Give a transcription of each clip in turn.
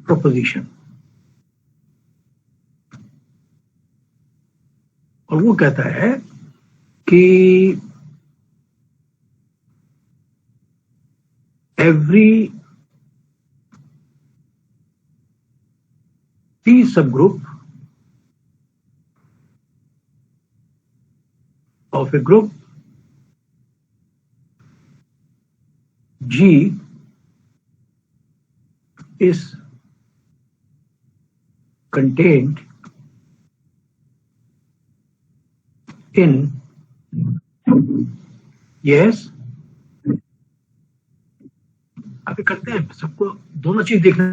Proposition, और वो कहता है कि every P subgroup of a group G is contained in, yes, अभी करते हैं, सबको दोनों चीज देखना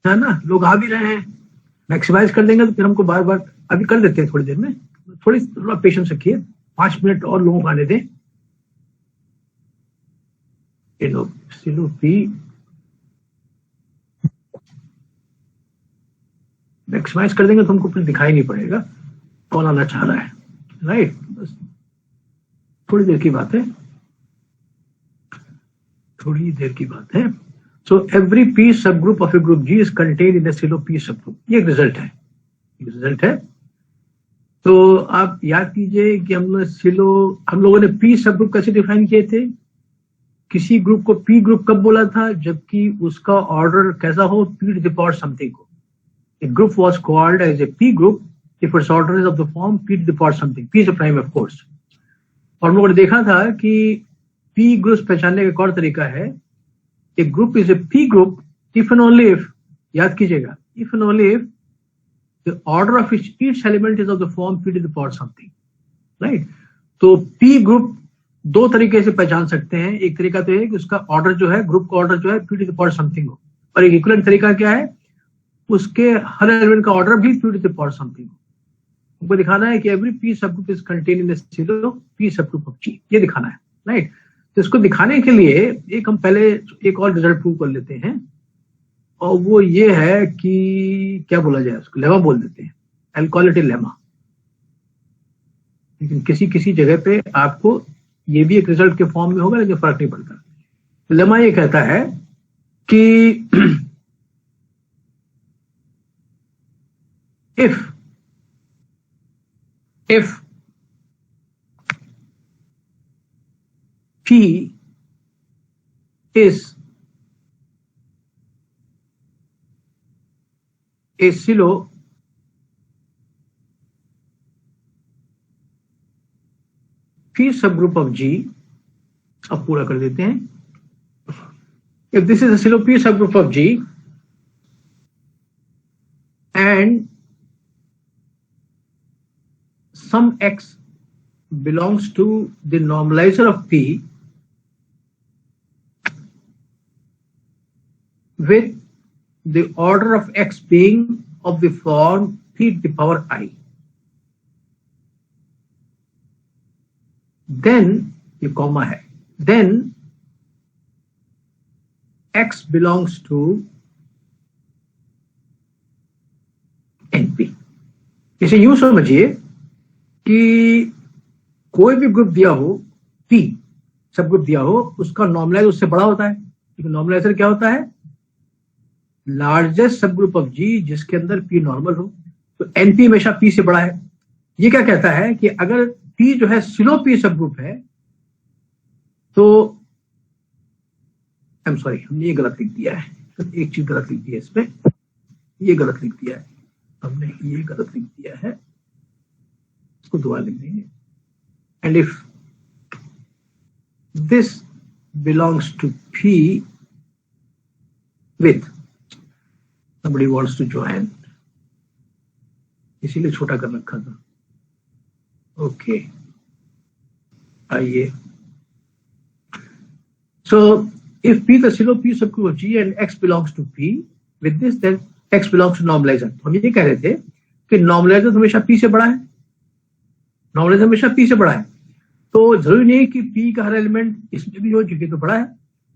है ना, लोग आ भी रहे हैं, मैक्सिमाइज कर देंगे तो फिर हमको बार बार, अभी कर देते हैं थोड़ी देर में, थोड़ा पेशेंस रखिए, 5 मिनट और लोगों को आने दें। सिलो पी मैक्सिमाइज कर देंगे तो हमको फिर दिखाई नहीं पड़ेगा कौन आना चाह रहा है, राइट, बस थोड़ी देर की बात है, थोड़ी देर की बात है। So every P subgroup of a group G is contained in a Sylow P subgroup, ये एक रिजल्ट है, रिजल्ट है। तो आप याद कीजिए कि हम लोगों ने पी सब ग्रुप कैसे डिफाइन किए थे, किसी ग्रुप को पी ग्रुप कब बोला था, जबकि उसका ऑर्डर कैसा हो, P to the power something को। A group was called as a P group if its order is of the form P to the power something, P is a prime of course. और हम लोगों ने देखा था कि P group पहचानने का एक और तरीका है, a group is a P group if and only if, याद कीजिएगा, if and only if the order of each element is of the form P to the power something, right. तो P group दो तरीके से पहचान सकते हैं, एक तरीका तो है कि उसका ऑर्डर जो है, ग्रुप का ऑर्डर जो है P to the power something हो, और एक इक्विवेलेंट तरीका क्या है, उसके हर एलिमेंट का ऑर्डर भी P to the power something हो। हमको दिखाना है कि every P subgroup is contained in Sylow P subgroup of G, ये दिखाना है, राइट। तो इसको दिखाने के लिए एक हम पहले एक और रिजल्ट प्रूव कर लेते हैं, और वो ये है कि क्या बोला जाए उसको, लेमा बोल देते हैं, I call it A lemma. लेकिन किसी किसी जगह पे आपको ये भी एक रिजल्ट के फॉर्म में होगा, लेकिन फर्क नहीं पड़ता। लेमा ये कहता है कि if P is a silo P subgroup of G, अब पूरा कर देते हैं, if this is a silo P subgroup of G and some x belongs to the normalizer of P with the order of x being of the form p to the power I, then ये comma है, then x belongs to np। इसे यूं समझिए कि कोई भी group दिया हो, P सब ग्रुप दिया हो, उसका नॉर्मलाइजर उससे बड़ा होता है, क्योंकि नॉर्मलाइजर क्या होता है, लार्जेस्ट सब ग्रुप ऑफ G जिसके अंदर P नॉर्मल हो, तो NP हमेशा P से बड़ा है। ये क्या कहता है कि अगर P जो है सिलो P सब ग्रुप है, तो आई एम सॉरी, हमने ये गलत लिख दिया है, तो एक चीज गलत लिख दी है इसमें, ये गलत लिख दिया है हमने, ये गलत लिख दिया है, इसको दोबारा लिख देंगे। And if this belongs to P with somebody wants to join, इसीलिए छोटा कर रखा था, ओके आइए। So if P the silo P subgroup of G and X belongs to P with this, then X belongs to normalizer। हम ये कह रहे थे कि normalizer हमेशा P से बड़ा है, normalizer हमेशा P से बड़ा है, तो जरूरी नहीं कि P का हर एलिमेंट इसमें भी हो, क्योंकि तो बड़ा है।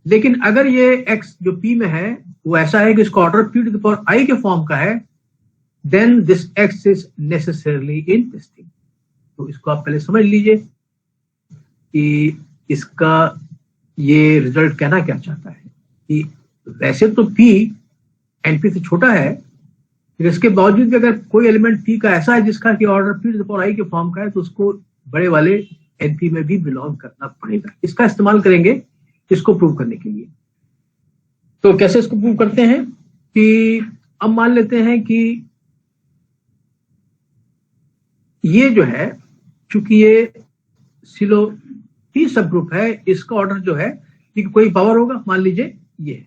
लेकिन अगर ये X जो P में है वो ऐसा है कि इसका order P to the power I के फॉर्म का है, then this X is necessarily in this thing। तो इसको आप पहले समझ लीजिए कि इसका ये रिजल्ट कहना क्या चाहता है, कि वैसे तो P एनपी से छोटा है, फिर इसके बावजूद भी अगर कोई एलिमेंट पी का ऐसा है जिसका कि order P to the power I के फॉर्म का है, तो उसको बड़े वाले एनपी में भी बिलोंग करना पड़ेगा। इसका इस्तेमाल करेंगे इसको प्रूव करने के लिए। तो कैसे इसको प्रूव करते हैं कि अब मान लेते हैं कि ये जो है, चूंकि ये सिलो पी सब ग्रुप है, इसका ऑर्डर जो है कि कोई पावर होगा, मान लीजिए ये है।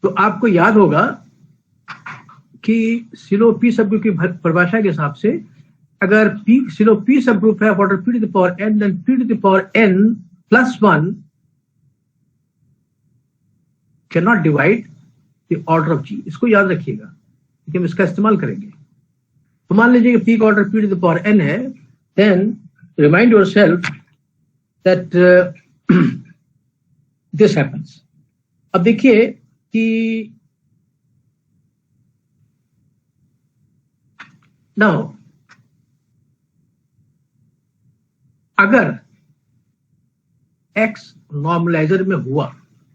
तो आपको याद होगा कि सिलो पी सब ग्रुप की परिभाषा के हिसाब से अगर P Sylow P subgroup है order P to the power N, then P to the power N plus 1 can not divide the order of G. इसको याद रखिएगा क्योंकि हम इसका इस्तेमाल करेंगे। तो मान लीजिए कि पी का order P to the power N है, then remind yourself that this happens. अब देखिए कि नाउ अगर x नॉर्मलाइजर में हुआ,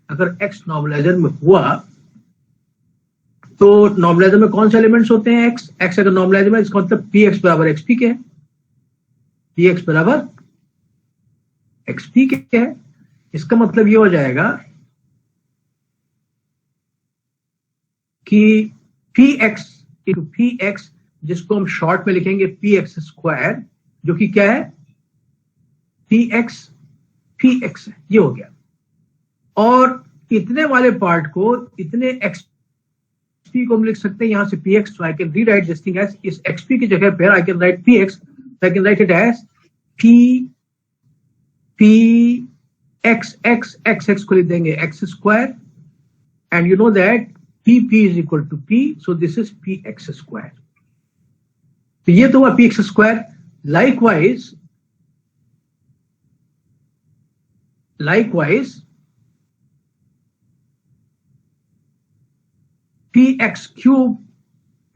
अगर x नॉर्मलाइजर में हुआ तो नॉर्मलाइजर में कौन से एलिमेंट्स होते हैं? x अगर नॉर्मलाइजर में, इसका मतलब px बराबर xp के है, px बराबर xp के है। इसका मतलब ये हो जाएगा कि px जिसको हम शॉर्ट में लिखेंगे px स्क्वायर, जो कि क्या है px है, ये हो गया। और इतने वाले पार्ट को, इतने xp को हम लिख सकते हैं यहां से px, तो I can rewrite this thing as, इस xp की जगह पर I can write px, I can write it as x को लिख देंगे x square, and you know that p is equal to p, so this is px square। तो ये तो हुआ px square. likewise px cube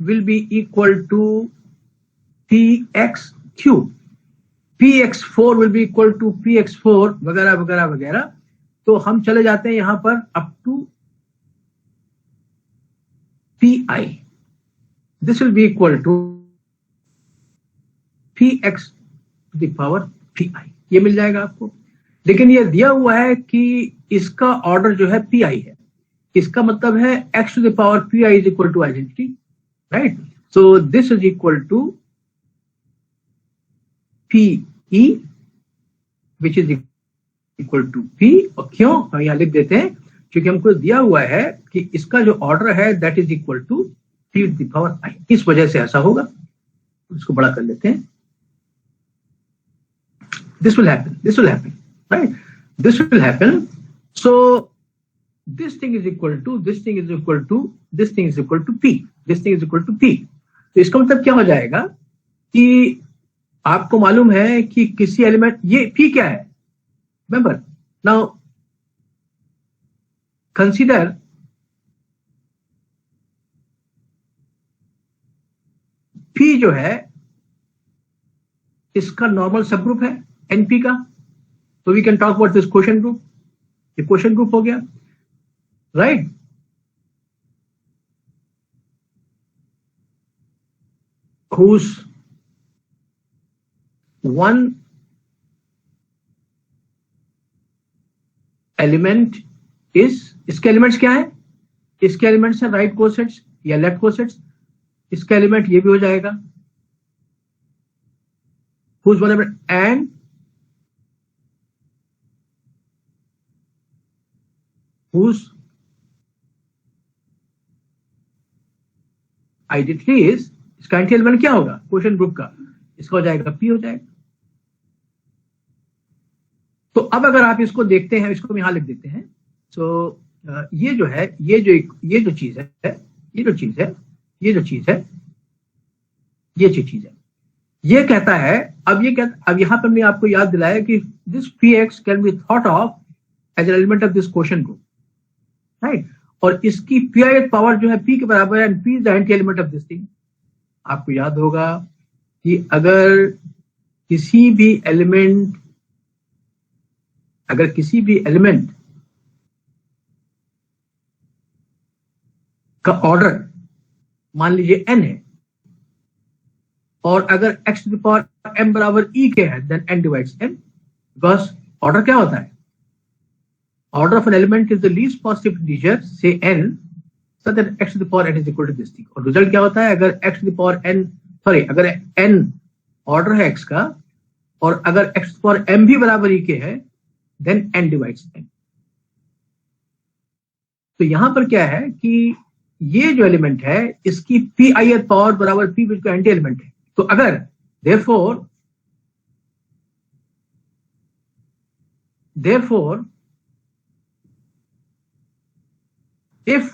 will be equal to px cube, px4 will be equal to px4 वगैरह वगैरह वगैरह। तो हम चले जाते हैं यहां पर up to pi, this will be equal to px to the power pi, ये मिल जाएगा आपको। लेकिन ये दिया हुआ है कि इसका ऑर्डर जो है pi है, इसका मतलब है x to the power pi is equal to identity, right? So this is equal to pe, which is equal to p। और क्यों हम यहां लिख देते हैं, क्योंकि हमको दिया हुआ है कि इसका जो ऑर्डर है that is equal to p to the power i, इस वजह से ऐसा होगा। इसको बड़ा कर लेते हैं। this will happen, right? This will happen, so this thing is equal to this thing is equal to this thing is equal to p, this thing is equal to p। तो इसका मतलब क्या हो जाएगा कि आपको मालूम है कि किसी एलिमेंट, ये p क्या है, रिमेंबर नाउ कंसीडर p जो है इसका नॉर्मल सब ग्रुप है np का, तो we can talk about this quotient group. ये क्वोशिएंट ग्रुप हो गया, right? whose one element is, इसके एलिमेंट्स क्या है? इसके एलिमेंट्स है राइट कोसेट्स या लेफ्ट कोसेट्स। इसका एलिमेंट ये भी हो जाएगा whose one element, and whose identity is, इसका एंटी एलिमेंट क्या होगा क्वोशिएंट ग्रुप का? इसका हो जाएगा p हो जाएगा। तो अब अगर आप इसको देखते हैं, इसको हम यहां लिख देते हैं। तो ये जो है, ये जो चीज है, ये जो चीज है, ये कहता है, अब यहां पर मैं आपको याद दिलाया कि this px can be thought of as an element of this quotient group, right? और इसकी pith पावर जो है p के बराबर है, and p is the anti element of this thing. आपको याद होगा कि अगर किसी भी एलिमेंट का ऑर्डर मान लीजिए n है, और अगर x to the power m बराबर e के है, then n divides m, because order क्या होता है? Order of an element is the least positive integer से n, so that x to the power n is equal to this thing. और result क्या होता है? अगर x to the power n, sorry, अगर n ऑर्डर है x का, और अगर x to the power m भी बराबर e के है, देन n डिवाइड्स m. तो यहां पर क्या है कि ये जो एलिमेंट है इसकी p ith पावर बराबर p बिट का एंटी एलिमेंट है. तो अगर therefore if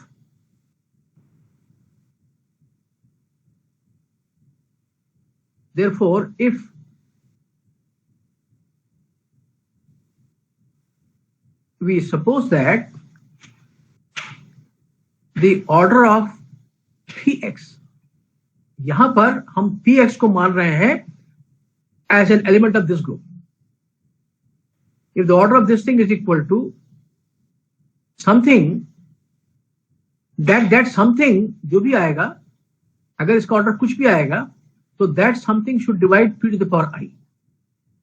we suppose that the order of px, यहां पर हम px को मान रहे हैं as an element of this group. If the order of this thing is equal to something, that something जो भी आएगा, अगर इसका ऑर्डर कुछ भी आएगा, तो that something should divide p to the power i.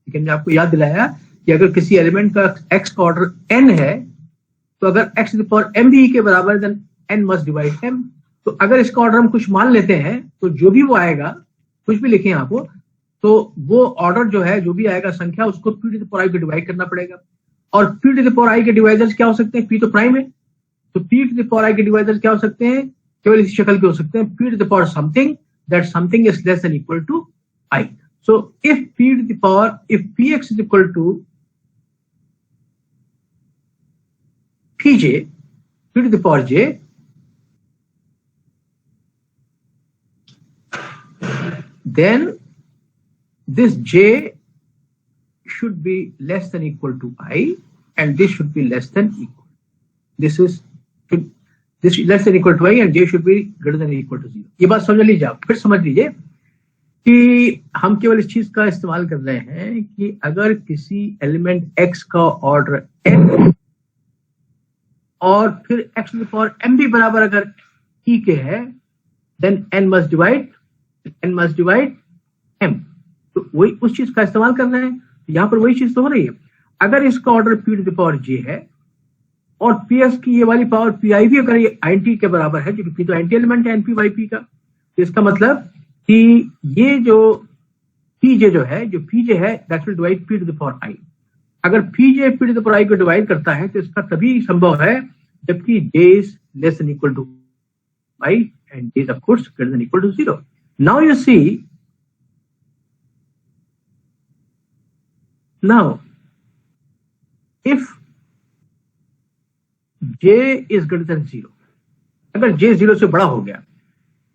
लेकिन मैं आपको याद दिलाया कि अगर किसी एलिमेंट का x का ऑर्डर n है, तो अगर x to the power m भी e के बराबर, then n must divide m. तो अगर इसका ऑर्डर हम कुछ मान लेते हैं, तो जो भी वो आएगा, कुछ भी लिखें आपको, तो वो ऑर्डर जो है, जो भी आएगा संख्या, उसको p to the power i को डिवाइड करना पड़ेगा. और p to the power i के डिवाइजर्स क्या हो सकते हैं? p तो प्राइम है, तो p to the power i के डिवाइजर्स क्या हो सकते हैं? केवल इसी शक्ल के हो सकते हैं, p to the power something, that something is less than equal to I. So if p to the power, if px is equal to pj, p to the power j, then this j should be less than equal to I, and this should be less than equal. This is less than equal to I, and j should be greater than equal to 0. ये बात समझ लीजिए आप. फिर समझ लीजिए कि हम केवल इस चीज का इस्तेमाल कर रहे हैं कि अगर किसी एलिमेंट x का ऑर्डर n और फिर x to the power m भी बराबर अगर e के है, then n must divide m. तो वही उस चीज का इस्तेमाल कर रहे हैं. यहां पर वही चीज तो हो रही है. अगर इसका order p to the power j है और ps की ये वाली पावर pi भी अगर ये int के बराबर है, क्योंकि p तो एंटी एलिमेंट है np by p का, तो इसका मतलब कि ये जो pj जो है, जो pj है, that will divide p to the power i. अगर pj p to the power i को डिवाइड करता है, तो इसका तभी संभव है जबकि j is less than equal to i and j is of course greater than equal to 0. Now you see, now if j is greater than 0, अगर j 0 से बड़ा हो गया,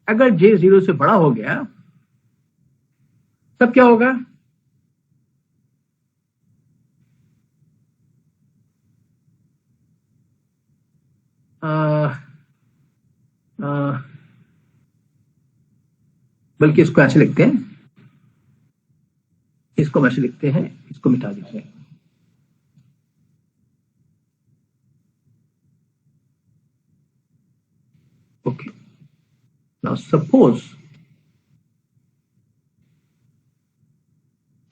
अगर j 0 से बड़ा हो गया, तब क्या होगा? बल्कि इसको ऐसे लिखते हैं, इसको ऐसे लिखते हैं, इसको मिटा देते हैं. Okay. Now suppose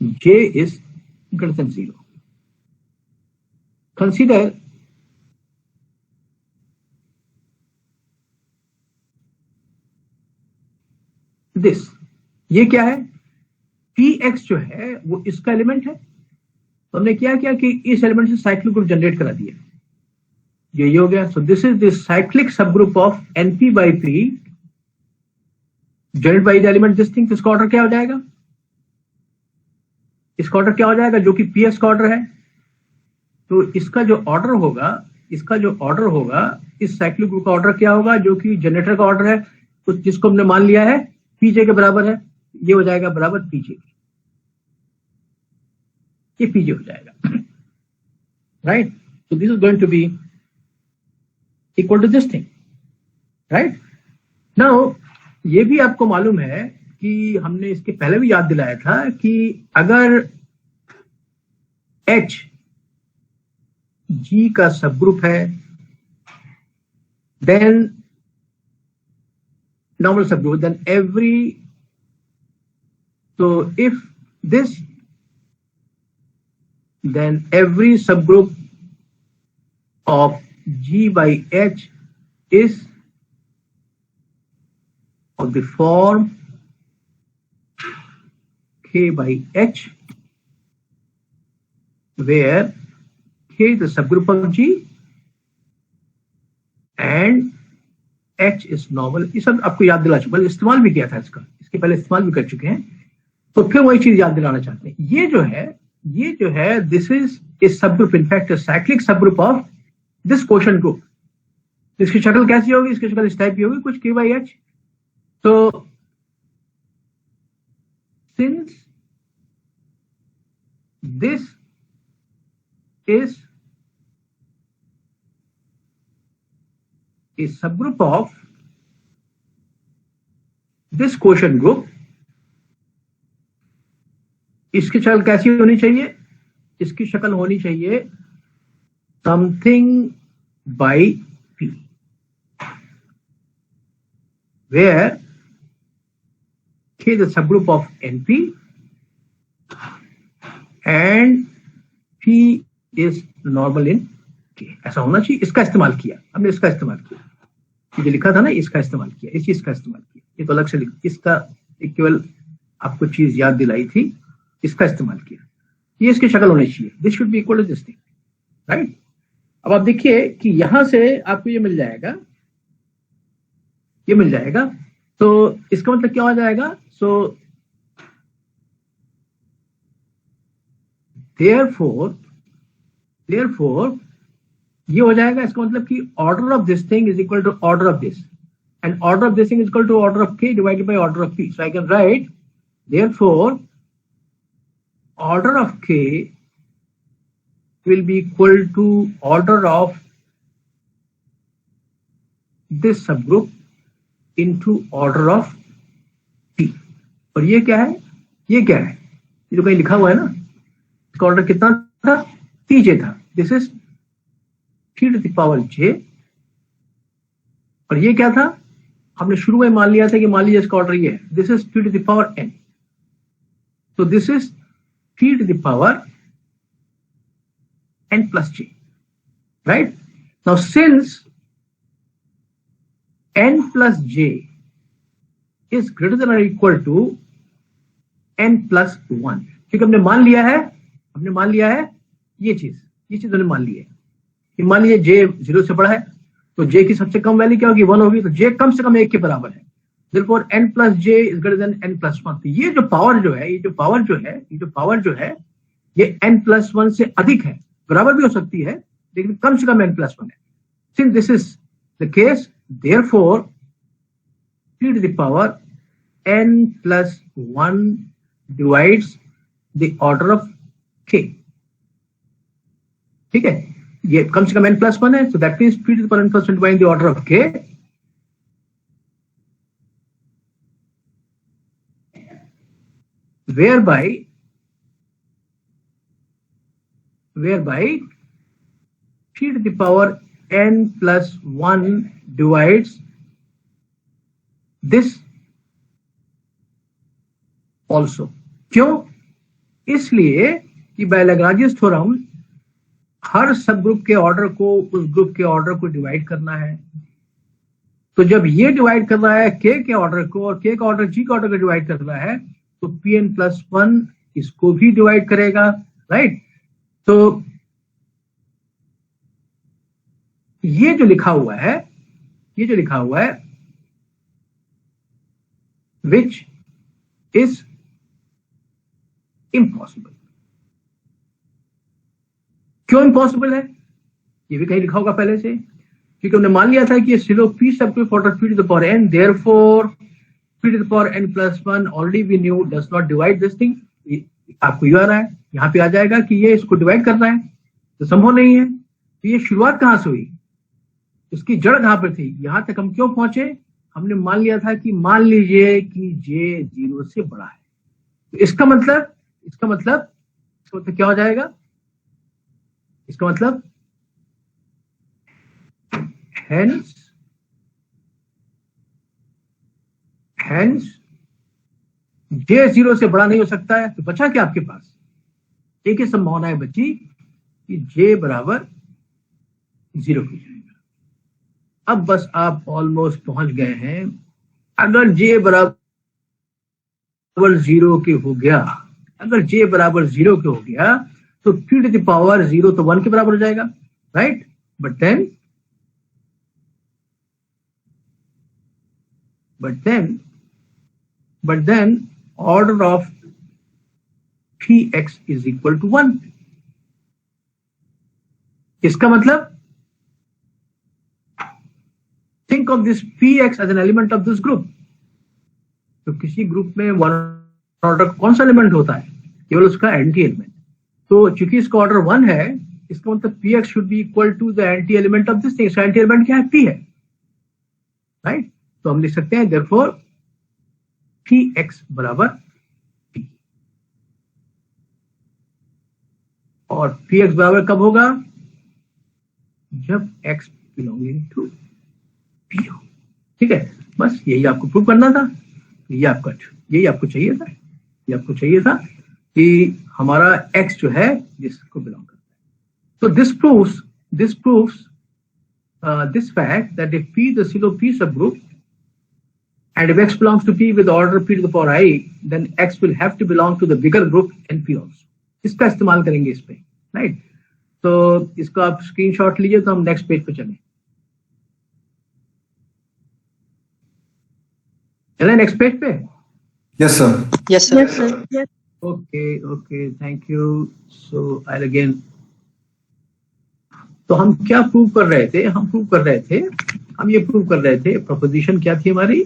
j is greater than 0. Consider this. ये क्या है? px जो है वो इसका एलिमेंट है. तो हमने क्या किया कि इस एलिमेंट से साइक्लिक ग्रुप जनरेट करा दिया. ये हो गया. So this is the cyclic subgroup of np by p generate by the element this thing. इसका ऑर्डर क्या हो जाएगा? इसका ऑर्डर क्या हो जाएगा? जो कि px का ऑर्डर है. तो इसका जो ऑर्डर होगा, इस साइक्लिक ग्रुप का ऑर्डर क्या होगा? जो कि जनरेटर का ऑर्डर है, तो जिसको हमने मान लिया है pj के बराबर है, ये हो जाएगा बराबर pj. ये pj हो जाएगा, right? So this is going to be equal to this thing, right? Now ये भी आपको मालूम है कि हमने इसके पहले भी याद दिलाया था कि अगर h g का सब ग्रुप है, then normal subgroup, then if this, then every subgroup of G by H is of the form K by H, where K is the subgroup of G and H is normal. ये सब आपको याद दिला चुका, इस्तेमाल भी किया था इसका, इसके पहले इस्तेमाल भी कर चुके हैं, तो फिर वही चीज याद दिलाना चाहते हैं। ये जो है this is a subgroup, in fact cyclic subgroup of this quotient group. इसकी शक्ल कैसी होगी? इसकी शक्ल इस टाइप की होगी, कुछ K by H। तो since this is a subgroup of this quotient group, इसकी शक्ल कैसी होनी चाहिए? इसकी शक्ल होनी चाहिए something by P, where K is the subgroup of NP and P is normal in K। ऐसा होना चाहिए। इसका इस्तेमाल किया हमने, इसका इस्तेमाल किया, ये लिखा था ना, इसका इस्तेमाल किया, इस चीज का इस्तेमाल किया। ये तो अलग से इसका केवल आपको चीज याद दिलाई थी, इसका इस्तेमाल किया। ये इसकी शक्ल होनी चाहिए, this should be equal to this thing, right. अब आप देखिए कि यहां से आपको ये मिल जाएगा, ये मिल जाएगा, तो इसका मतलब क्या हो जाएगा? सो therefore ये हो जाएगा, इसका मतलब कि order of this thing is equal to order of this, and order of this thing is equal to order of K divided by order of P। So I can write therefore order of K will be equal to order of this subgroup into order of P। और ये क्या है? ये क्या है? ये जो कहीं लिखा हुआ है ना, इसका ऑर्डर कितना था? Tj था। This is T to the power J, और ये क्या था? हमने शुरू में मान लिया था कि मान लीजिए इसका ऑर्डर ये है, this is T to the power N, तो this is T to the power N plus J, right? Now since N plus J is greater than or equal to N plus 1, क्योंकि हमने मान लिया है ये चीज हमने मान ली है कि मान लीजिए J 0 से बड़ा है, तो J की सबसे कम वैल्यू क्या होगी? 1 होगी, तो J कम से कम 1 के बराबर है। Therefore N plus J is greater than N plus 1। तो ये जो पावर जो है ये N plus 1 से अधिक है, बराबर भी हो सकती है लेकिन कम से कम N plus 1 है। Since this is the case, therefore T to the power N plus 1 divides the order of K। ठीक है, ये कम से कम N plus 1 है, so that means P to the power N plus 1 dividing the order of K, whereby T to the power N plus 1 divides this also। क्यों? इसलिए कि bye लैग्रांजियस theorem हर सब group के ऑर्डर को उस ग्रुप के order को डिवाइड करना है, तो जब ये डिवाइड कर रहा है K के ऑर्डर को और K का ऑर्डर G का ऑर्डर को डिवाइड कर रहा है, तो Pn plus 1 इसको भी डिवाइड करेगा, राइट। तो ये जो लिखा हुआ है which is impossible। क्यों इम्पॉसिबल है? ये भी कहीं लिखा होगा पहले से, क्योंकि हमने मान लिया था कि सिलो P subgroup order P to the power N, therefore P to the power N plus 1 already we knew does not divide this thing। आपको ये आ रहा है, यहाँ पे आ जाएगा कि ये इसको डिवाइड कर रहा है, तो संभव नहीं है। तो ये शुरुआत कहां से हुई? इसकी जड़ कहां पर थी? यहां तक हम क्यों पहुंचे? हमने मान लिया था कि मान लीजिए कि J 0 से बड़ा है, तो इसका मतलब क्या हो जाएगा? इसका मतलब hence हेंस जे 0 से बड़ा नहीं हो सकता है, तो बचा क्या आपके पास? एक ही संभावना बची कि जे बराबर 0 हो जाएगा। अब बस आप ऑलमोस्ट पहुंच गए हैं। अगर जे बराबर 0 के हो गया, अगर जे बराबर 0 के हो गया तो p टू द पावर 0 तो 1 के बराबर हो जाएगा, right? but then order of px is equal to 1. इसका मतलब think of this px as an element of this group. तो किसी ग्रुप में वन ऑर्डर कौन सा एलिमेंट होता है? केवल उसका एंटी एलिमेंट। तो चूंकि इसका ऑर्डर 1 है, इसका मतलब px should be equal to the anti element of this thing. इसका एंटी एलिमेंट क्या है? p है, राइट? तो हम लिख सकते हैं देयरफॉर px बराबर p। और px बराबर कब होगा? जब x बिलोंगिंग टू p हो। ठीक है, बस यही आपको प्रूव करना था। यही आपको चाहिए था कि हमारा x जो है जिसको बिलोंग करता है। तो this proves this fact that if p the pseudo p subgroup and if x belongs to p with order p to the power I, then x will have to belong to the bigger group np also. इसका इस्तेमाल करेंगे इस पे, right? तो इसको आप screenshot लीजिए तो हम नेक्स्ट पेज पे चलें। नेक्स्ट पेज पे? Yes sir. Okay, thank you. So I again, तो हम क्या प्रूव कर रहे थे? हम ये प्रूव कर रहे थे, प्रोपोजिशन क्या थी हमारी?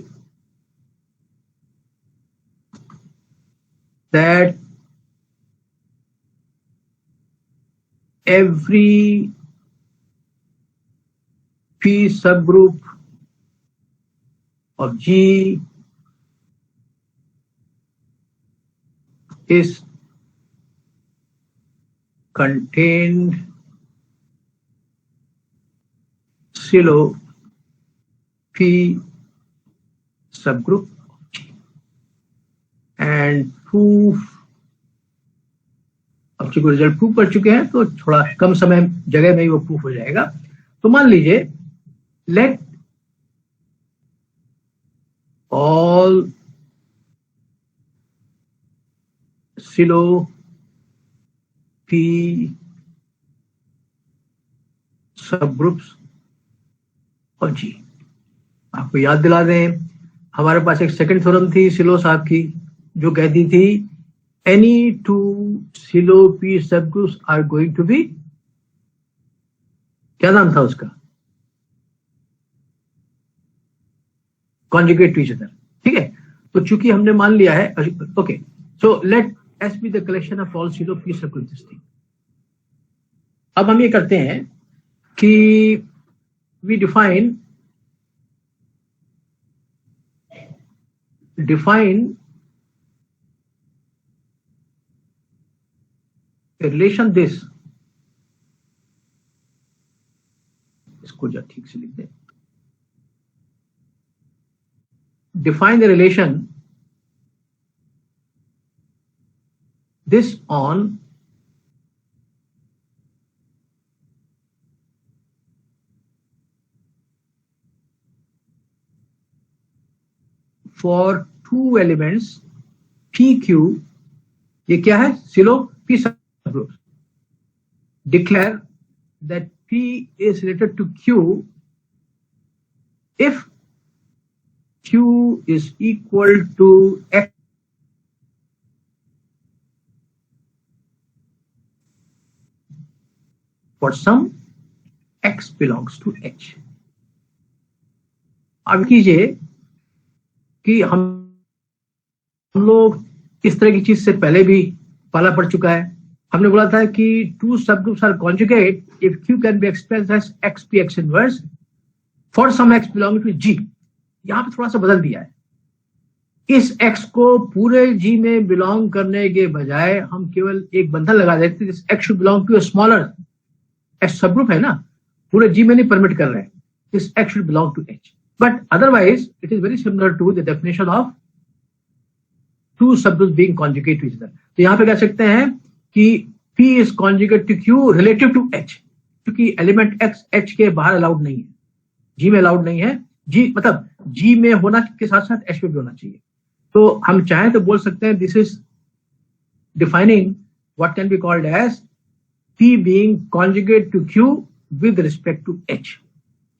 That every p subgroup of G is contained silo p subgroup and proof। अब चूंकि रिजल्ट प्रूव कर चुके हैं तो थोड़ा कम समय जगह में ही वो प्रूफ हो जाएगा। तो मान लीजिए लेट ऑल सिलो पी सब ग्रुप्स और जी। आपको याद दिला दें, हमारे पास एक सेकंड थ्योरम थी सिलो साहब की, जो कहती थी any two silo p subgroups are going to be, क्या नाम था उसका? conjugate to each other। ठीक है, तो चूंकि हमने मान लिया है, okay, so let S be the collection of all silo p subgroups this thing। अब हम ये करते हैं कि we define a relation this, इसको जरा ठीक से लिख दें। Define the relation this on for two elements PQ। ये क्या है? सिलो P subgroups। Declare that P is related to Q if Q is equal to X for some X belongs to H। अब कीजिए कि हम लोग इस तरह की चीज से पहले भी पाला पड़ चुका है। हमने बोला था कि two subgroups are conjugate if Q can be expressed as XP inverse for some X belonging to G। यहां पे थोड़ा सा बदल दिया है। इस X को पूरे G में बिलोंग करने के बजाय हम केवल एक बंधन लगा देते हैं, X should belong to a smaller X subgroup है ना, पूरे G में नहीं परमिट कर रहे हैं, this X should belong to H। But otherwise it is very similar to the definition of two subgroups being conjugate to each other. तो यहाँ पे कह सकते हैं कि P is conjugate to Q relative to H, क्योंकि element X H के बाहर अलाउड नहीं है, G में अलाउड नहीं है, G मतलब G में होना के साथ साथ H में भी होना चाहिए. तो हम चाहें तो बोल सकते हैं this is defining what can be called as P being conjugate to Q with respect to H.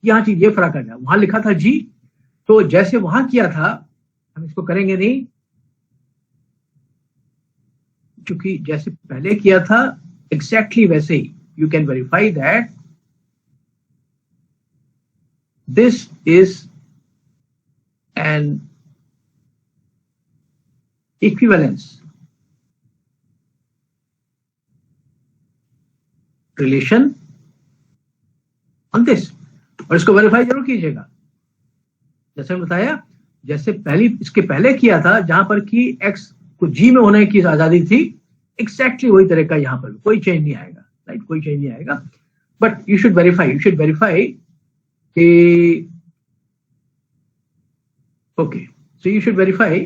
यहाँ चीज ये फर्क आ गया, वहां लिखा था G, तो जैसे वहां किया था हम इसको करेंगे नहीं, क्योंकि जैसे पहले किया था एग्जैक्टली वैसे ही. You can verify that this is an equivalence relation on this, और इसको वेरीफाई जरूर कीजिएगा. जैसे मैं बताया, जैसे इसके पहले किया था जहां पर कि x को G में होने की आजादी थी, एग्जैक्टली वही तरह का यहां पर कोई चेंज नहीं आएगा, राइट, कोई चेंज नहीं आएगा. बट यू शुड वेरीफाई कि okay, so you should verify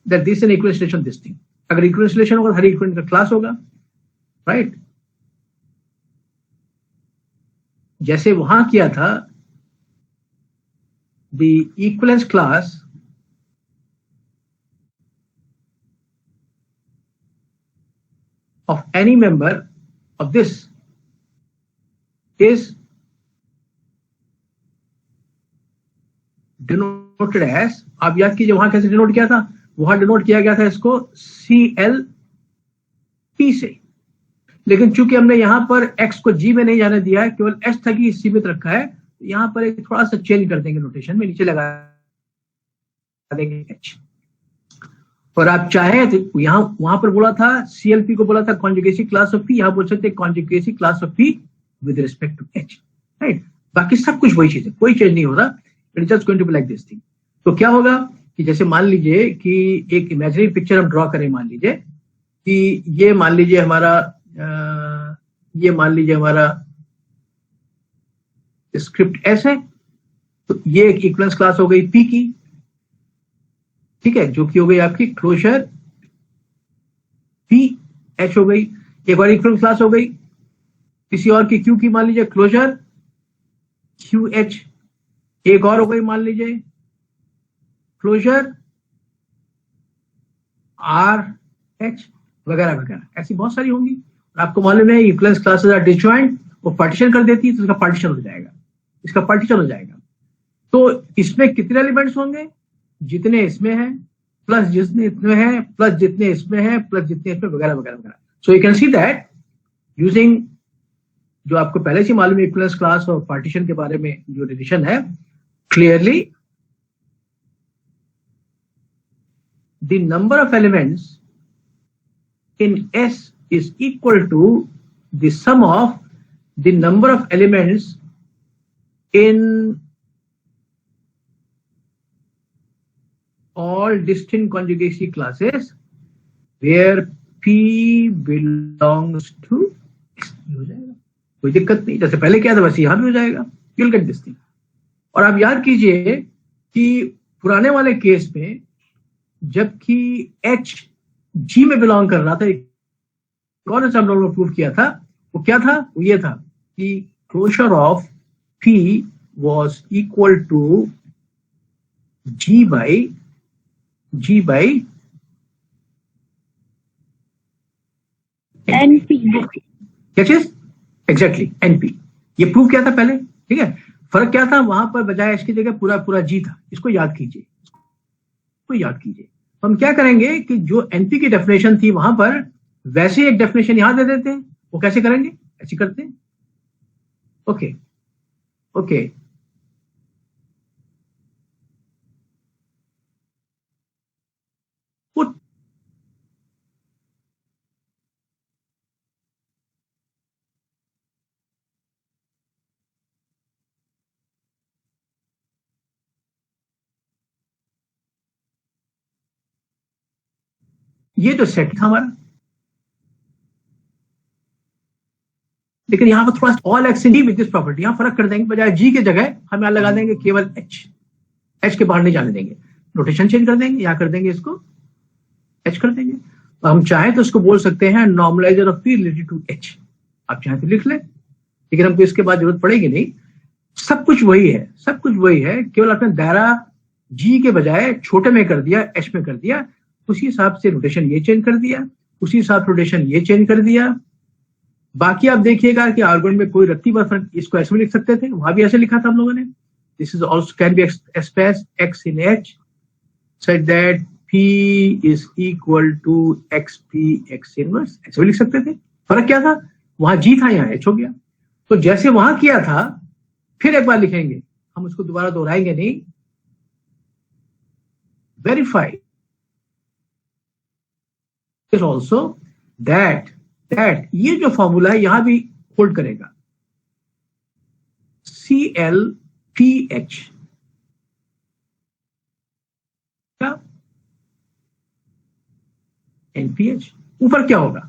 that this N equivalence relation this thing. अगर इक्विवेलेंस रिलेशन होगा हर इक्विवेलेंट का क्लास होगा, राइट. जैसे वहां किया था the equivalence class of any member of this is denoted as, आप याद कीजिए वहां कैसे डिनोट किया था, वहां डिनोट किया गया था इसको CLP से. लेकिन चूंकि हमने यहां पर x को G में नहीं जाने दिया है, केवल h तक ही सीमित रखा है, तो यहां पर एक थोड़ा सा चेंज कर देंगे नोटेशन में, नीचे लगा देंगे h. और आप चाहे तो यहाँ वहां पर बोला था CLP को बोला था कॉन्जुगेसी क्लास ऑफ P, यहाँ बोल सकते हैं conjugacy class of P with respect to H, right. बाकी सब कुछ वही चीज है, कोई चेंज नहीं हो रहा. It is just going to be like this thing. तो क्या होगा कि जैसे मान लीजिए कि एक इमेजिनरी पिक्चर हम ड्रॉ करें, मान लीजिए कि ये मान लीजिए हमारा स्क्रिप्ट S है, तो ये एक इक्विवेलेंस क्लास हो गई P की, ठीक है, जो कि हो गई आपकी क्लोजर P H हो गई. एक और इक्विवेलेंस क्लास हो गई किसी और की Q की, मान लीजिए क्लोजर Q H. एक और हो गई मान लीजिए क्लोजर R H वगैरह वगैरह, ऐसी बहुत सारी होंगी. और आपको मालूम है इक्विवेलेंस क्लासेस आर डिसजॉइंट, वो पार्टीशन कर देती है, तो इसका पार्टीशन हो जाएगा, इसका पार्टीशन हो जाएगा. तो इसमें कितने एलिमेंट्स होंगे, जितने इसमें हैं प्लस जितने इसमें हैं प्लस जितने इसमें हैं प्लस जितने इसमें वगैरह वगैरह वगैरह. So you can see that using जो आपको पहले से मालूम है इक्विवेलेंस क्लास और पार्टीशन के बारे में जो रिलेशन है, clearly the number of elements in S is equal to the sum of the number of elements in all distinct conjugacy classes where P belongs to S. हो जाएगा, कोई दिक्कत नहीं. जैसे पहले क्या था वैसे यहां भी हो जाएगा. You'll get this thing. और आप याद कीजिए कि पुराने वाले केस में जबकि H G में बिलोंग कर रहा था, कौन सा हम लोगों ने प्रूव किया था, वो क्या था, वो ये था कि closure of P was equal to G by NP. क्या चीज एग्जैक्टली NP. ये प्रूव किया था पहले, ठीक है. फर्क क्या था, वहां पर बजाय H की जगह पूरा G था. इसको याद कीजिए, हम क्या करेंगे कि जो NP की डेफिनेशन थी वहां पर वैसे एक डेफिनेशन यहां दे देते हैं. वो कैसे करेंगे, ऐसे करते हैं. ओके ये जो सेट था हमारा, लेकिन यहां पर थोड़ा all X in G with this property, यहां फर्क कर देंगे, बजाय G की जगह हम यहां लगा देंगे केवल H के बाहर नहीं जाने देंगे. नोटेशन चेंज कर देंगे, या कर देंगे इसको एच कर देंगे। हम चाहें तो इसको बोल सकते हैं normaliser of P related to H, आप चाहें तो लिख लें, लेकिन हमको इसके बाद जरूरत पड़ेगी नहीं। सब कुछ वही है, सब कुछ वही है, केवल आपने दायरा जी के बजाय छोटे में कर दिया, एच में कर दिया, उसी हिसाब से रोटेशन ये चेंज कर दिया, उसी हिसाब से रोटेशन ये चेंज कर दिया। बाकी आप देखिएगा कि आर्गुमेंट में कोई रत्ती भर फर्क, इसको ऐसे में लिख सकते थे, वहां भी ऐसे लिखा था हम लोगों ने। This is also can be express x in H such that P is equal to XP X inverse, ऐसे भी लिख सकते थे। फर्क क्या था, वहां G था, यहाँ H हो गया। तो जैसे वहां किया था फिर एक बार लिखेंगे, हम उसको दोबारा दोहराएंगे नहीं। वेरीफाई इज ऑल्सो दैट ये जो फॉर्मूला है यहां भी होल्ड करेगा, ClPH क्या NPH। ऊपर क्या होगा,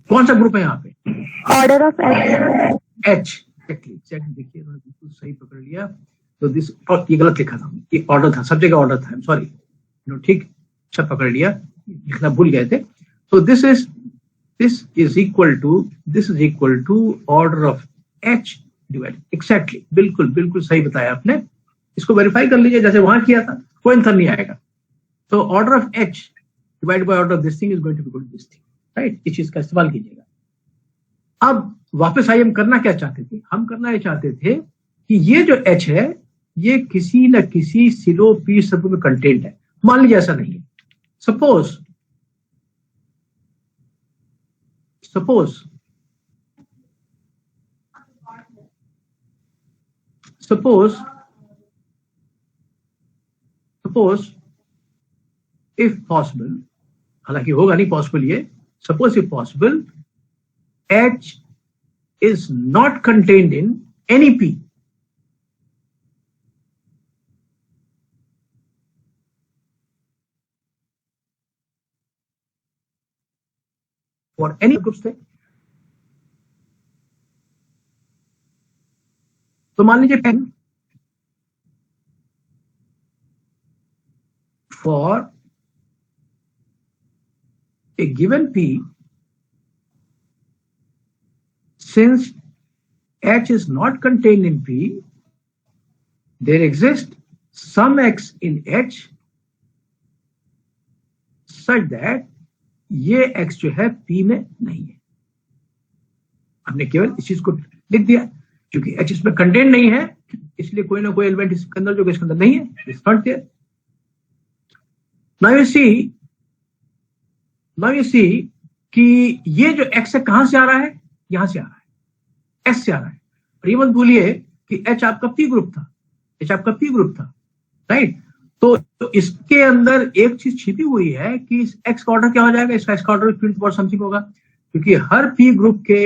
कौन सा ग्रुप है यहाँ पे, ऑर्डर ऑफ एच। एग्जैक्टली देखिए बिल्कुल सही पकड़ लिया। तो दिस, और ये गलत लिखा था, ये ऑर्डर था, सब जगह ऑर्डर था, सॉरी, ठीक, सब पकड़ लिया, लिखना भूल गए थे। तो this is equal to order of H divide, exactly, बिल्कुल सही बताया आपने। इसको वेरीफाई कर लीजिए, जैसे वहां किया था, कोई अंतर नहीं आएगा। तो order of H divide by order of this thing is going to be equal to this thing, right. इस चीज का इस्तेमाल कीजिएगा। अब वापस आइए, हम करना क्या चाहते थे, हम करना ये चाहते थे कि ये जो H है ये किसी न किसी सिलो पी सब में कंटेंट है। मान लीजिए ऐसा नहीं है, सपोज इफ पॉसिबल, हालांकि होगा नहीं पॉसिबल ये, suppose if possible H is not contained in any P. or any groups थे। तो मान लीजिए pen for a given P, since H is not contained in P, there exists some X in H such that ये X जो है P में नहीं है। हमने केवल इस चीज को लिख दिया, क्योंकि H इसमें कंटेंट नहीं है, इसलिए कोई ना कोई एलिमेंट इसके अंदर जो इसके अंदर नहीं है, it's not there. Now you see कि ये जो X है कहां से आ रहा है, यहां से आ रहा है, S से आ रहा है। और ये मत भूलिए कि H आपका P ग्रुप था, राइट। तो इसके अंदर एक चीज छिपी हुई है कि इस X का ऑर्डर क्या हो जाएगा, इसका X का order P to the power something होगा, क्योंकि हर P ग्रुप के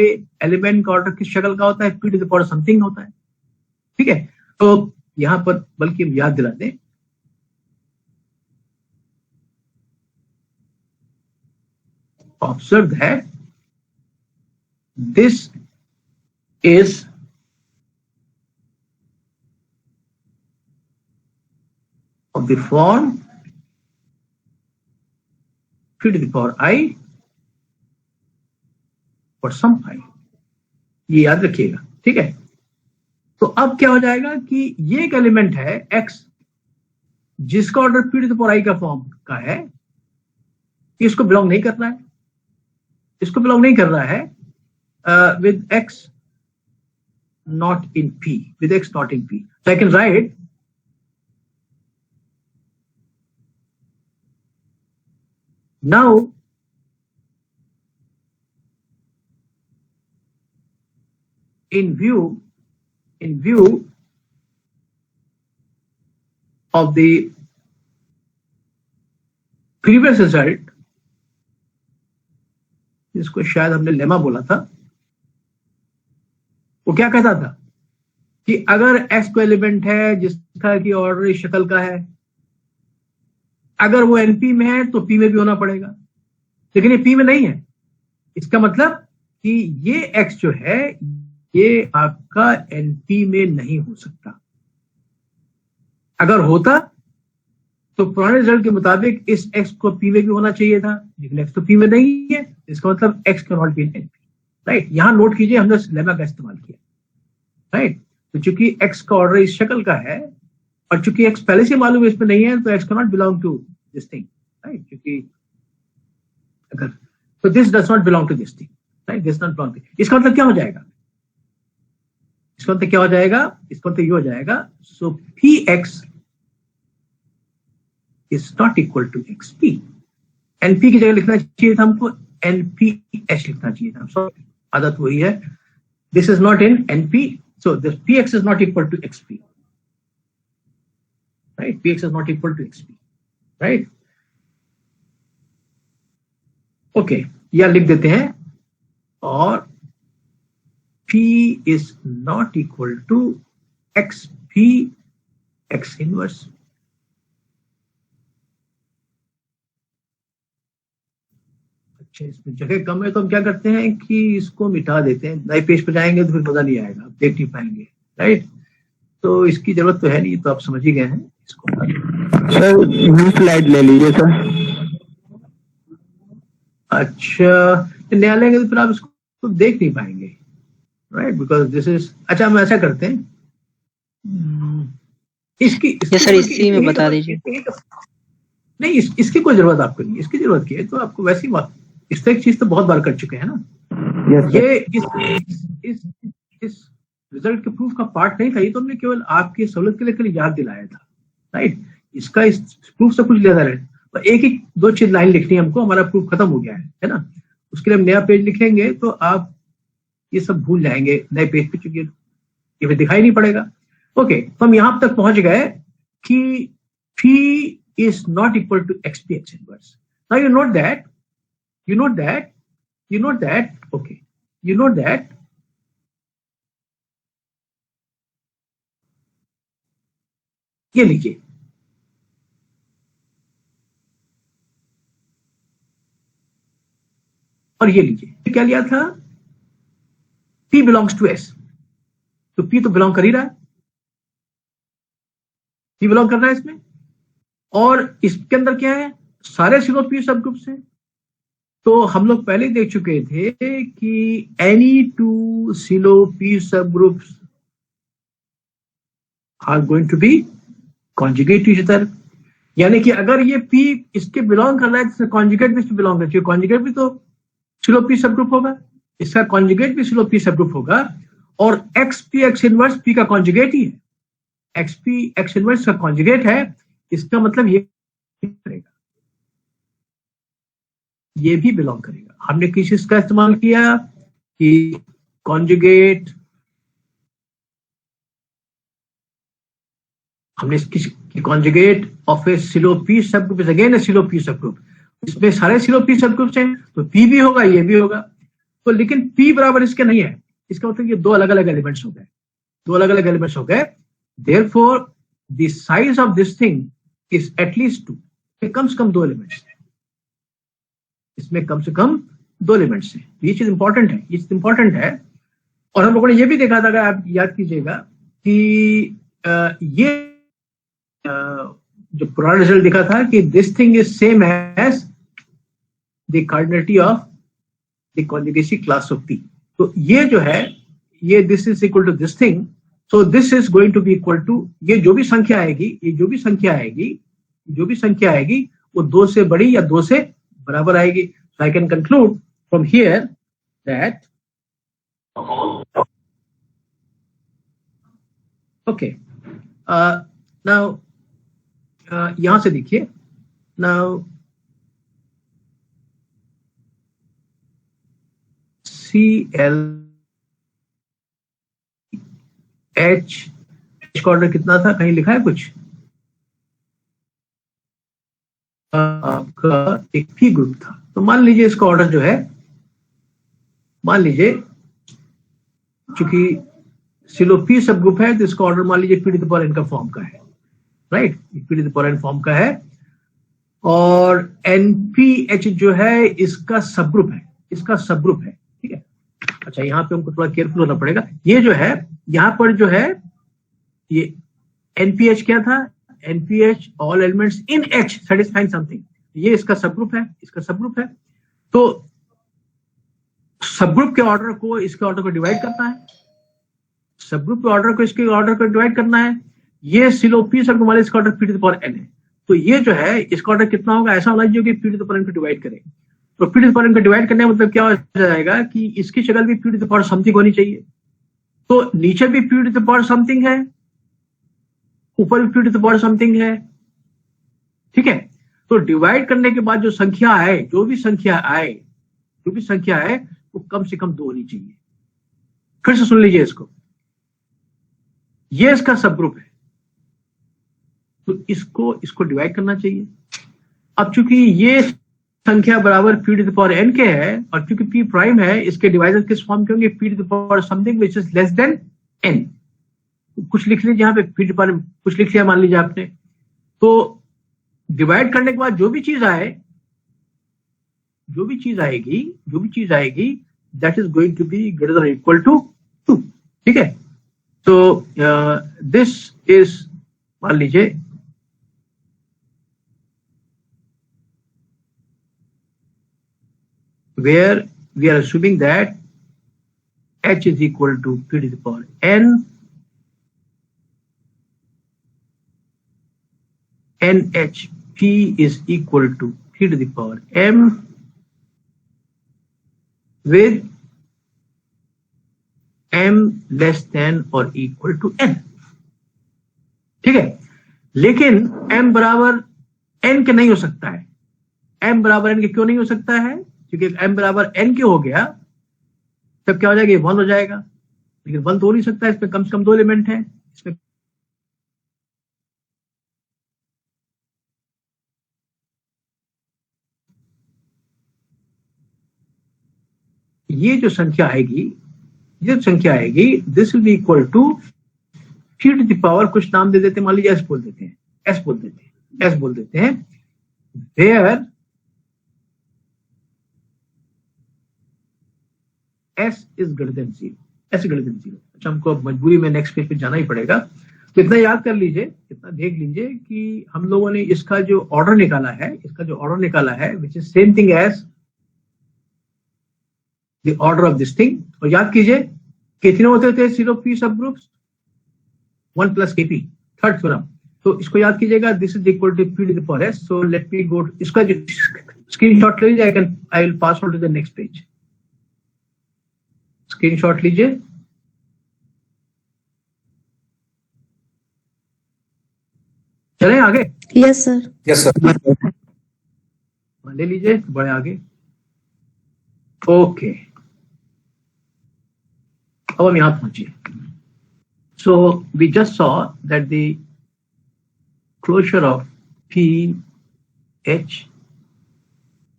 एलिमेंट का ऑर्डर किस शक्ल का होता है, P to the power something होता है, ठीक है। तो यहां पर बल्कि हम याद दिला दें, observe that this is of the form P to the power I for some I, ये याद रखिएगा, ठीक है। तो अब क्या हो जाएगा कि ये एक एलिमेंट है X जिसका order P to the power I का फॉर्म का है, इसको बिलोंग नहीं करना है, इसको बिलोंग नहीं कर रहा है with X not in P, with X not in P. So I can write now in view of the previous result, जिसको शायद हमने लेमा बोला था, वो क्या कहता था कि अगर X को एलिमेंट है जिसका की ऑर्डर इस शक्ल का है, अगर वो NP में है तो P में भी होना पड़ेगा, लेकिन ये P में नहीं है। इसका मतलब कि ये X जो है ये आपका NP में नहीं हो सकता। अगर होता तो पुराने रिजल्ट के मुताबिक इस x को p में भी होना चाहिए था, लेकिन x तो p में नहीं है, इसका मतलब x can not be in NP, right. यहां नोट कीजिए हमने लेमा का इस्तेमाल किया, राइट। तो चूंकि x का ऑर्डर इस शक्ल का है और चूंकि x पहले से मालूम है इसमें नहीं है, तो x can not belong to this thing, right. क्योंकि अगर तो this does not belong to this thing, right, this not belong to. इसका मतलब क्या हो जाएगा, इसका मतलब क्या हो जाएगा, इसका मतलब ये हो जाएगा, सो px is not equal to xp। np की जगह लिखना चाहिए था हमको nph लिखना चाहिए था, सॉरी आदत वही है। This is not in np, so this px is not equal to xp, right, px is not equal to xp, right, okay, या लिख देते हैं, और p is not equal to xp x inverse। अच्छा, इसमें जगह कम है तो हम क्या करते हैं कि इसको मिटा देते हैं, नए पेज पे जाएंगे तो फिर मजा नहीं आएगा, आप देख नहीं पाएंगे, राइट। तो इसकी जरूरत तो है नहीं, तो आप समझ ही गए हैं इसको। सर स्लाइड ले लीजिए सर। अच्छा, तो नया लेंगे तो फिर आप इसको देख नहीं पाएंगे, राइट, बिकॉज दिस इज, अच्छा हम ऐसा करते हैं, इसकी सर इसी में बता दीजिए। नहीं, इसकी कोई जरूरत आपको नहीं, इसकी जरूरत की है तो आपको वैसी बात, इस तरह की चीज तो बहुत बार कर चुके हैं ना। ये इस रिजल्ट के प्रूफ का पार्ट नहीं था, ये तो हमने केवल आपकी सहूलत के लिए याद दिलाया था, राइट। इसका इस प्रूफ से कुछ लेना है, तो एक एक दो चीज लाइन लिखनी है हमको, हमारा प्रूफ खत्म हो गया है ना। उसके लिए हम नया पेज लिखेंगे तो आप ये सब भूल जाएंगे नए पेज पे, चूंकि ये फिर दिखाई नहीं पड़ेगा। ओके, तो हम यहां तक पहुंच गए कि phi is not equal to xp x inverse। Now you note that, okay, you note that ये लीजिए, और ये लीजिए, क्या लिया था, p belongs to s, तो p तो बिलोंग कर ही रहा है, p बिलोंग कर रहा है इसमें, और इसके अंदर क्या है, सारे सिलो p सब ग्रुप्स हैं। तो हम लोग पहले देख चुके थे कि any two Sylow p subgroups are going to be conjugate to each other, यानी कि अगर ये p इसके बिलोंग कर रहा है तो कॉन्जुगेट भी बिलोंग करती है, कॉन्जुगेट भी तो सिलो p सब ग्रुप होगा, इसका कॉन्जुगेट भी सिलो p सब ग्रुप होगा, और xp x इनवर्स p का कॉन्जुगेट ही है, xp x इनवर्स का कॉन्जुगेट है, इसका मतलब ये करेगा, ये भी बिलोंग करेगा। हमने किस चीज का इस्तेमाल किया कि कॉन्जुगेट, हमने किसी conjugate of a Sylow p subgroup is again a Sylow p subgroup, इसमें सारे सिलो p सब ग्रुप्स हैं, तो p भी होगा ये भी होगा, तो लेकिन p बराबर इसके नहीं है, इसका मतलब ये दो अलग अलग एलिमेंट्स हो गए, दो अलग अलग एलिमेंट्स हो गए। Therefore the size of this thing is at least 2, कम से कम 2 एलिमेंट्स हैं, इसमें कम से कम 2 एलिमेंट्स हैं, ये चीज इंपॉर्टेंट है, ये चीज इंपॉर्टेंट है। और हम लोगों ने ये भी देखा था, अगर आप याद कीजिएगा कि ये जो पुराना रिजल्ट दिखा था कि this thing is same as the cardinality of the conjugacy class of p, तो ये जो है, ये this is equal to this thing, so this is going to be equal to, ये जो भी संख्या आएगी, ये जो भी संख्या आएगी वो 2 से बड़ी या 2 से बराबर आएगी। So I can conclude from here that, okay, now यहां से देखिए, नाउ CL H का ऑर्डर कितना था, कहीं लिखा है कुछ, आपका एक p ग्रुप था, तो मान लीजिए इसका ऑर्डर जो है, मान लीजिए चूंकि सिलो p सब ग्रुप है तो इसका ऑर्डर मान लीजिए p to the power n का फॉर्म का है, right, p to the power n form का है, और NPH जो है इसका सब ग्रुप है, इसका सब ग्रुप है, ठीक है। अच्छा, यहाँ पे हमको थोड़ा केयरफुल होना पड़ेगा, ये जो है यहाँ पर जो है ये NPH क्या था, NPH all elements in H satisfying something, ये इसका सबग्रुप है, इसका सबग्रुप है। तो सबग्रुप के ऑर्डर को इसके ऑर्डर को डिवाइड करना है, सबग्रुप के ऑर्डर को इसके ऑर्डर को डिवाइड करना है। ये सिलो पी सबग्रुप वाले इसका order p to the power n है, तो ये जो है इसका ऑर्डर कितना होगा, ऐसा होना चाहिए कि p to the power n को डिवाइड करें। तो p to the power n को डिवाइड करने का मतलब क्या हो जाएगा कि इसकी शक्ल भी p to the power something होनी चाहिए। तो नीचे भी p to the power something है, ऊपर भी p to the power something है, ठीक है। तो डिवाइड करने के बाद जो संख्या आए, जो भी संख्या आए वो कम से कम 2 होनी चाहिए। फिर से सुन लीजिए इसको, ये इसका सबग्रुप है, तो इसको डिवाइड करना चाहिए। अब चूंकि ये संख्या बराबर p to the power n के है और क्योंकि p प्राइम है, इसके डिवाइजर किस फॉर्म के होंगे, p to the power something which is less than n। कुछ लिख लीजिए यहाँ पे, p टू द पावर कुछ लिख लिया मान लीजिए आपने। तो डिवाइड करने के बाद जो भी चीज आएगी that is going to be greater than equal to 2, ठीक है। तो दिस इज, मान लीजिए where we are assuming that h is equal to p to the power n, NHP is equal to p to the power m with m less than or equal to n, ठीक है। लेकिन m बराबर n के नहीं हो सकता है। m बराबर n के क्यों नहीं हो सकता है, क्योंकि m बराबर n के हो गया तब क्या हो जाएगा, 1 हो जाएगा। लेकिन 1 तो हो नहीं सकता, इसमें कम से कम 2 एलिमेंट हैं, इसमें ये जो संख्या आएगी this will be equal to p to the power, कुछ नाम दे देते हैं, मान लीजिए s बोल देते हैं, where s is greater than 0, अच्छा हमको अब मजबूरी में नेक्स्ट पेज पे जाना ही पड़ेगा। तो इतना याद कर लीजिए, इतना देख लीजिए कि हम लोगों ने इसका जो ऑर्डर निकाला है which is same thing as the order of this thing. और याद कीजिए कितने होते थे Sylow P subgroups, 1 plus kp, third theorem. तो इसको याद कीजिएगा, this is equal to p to the power s। So let me go, इसका जो स्क्रीनशॉट ले लीजिए, I will pass on to the next page. Screenshot लीजिए, चलें आगे। Yes sir. ले लीजिए, बढ़े आगे। ओके, अब हम यहां पहुंचिए। So we just saw that the closure of p h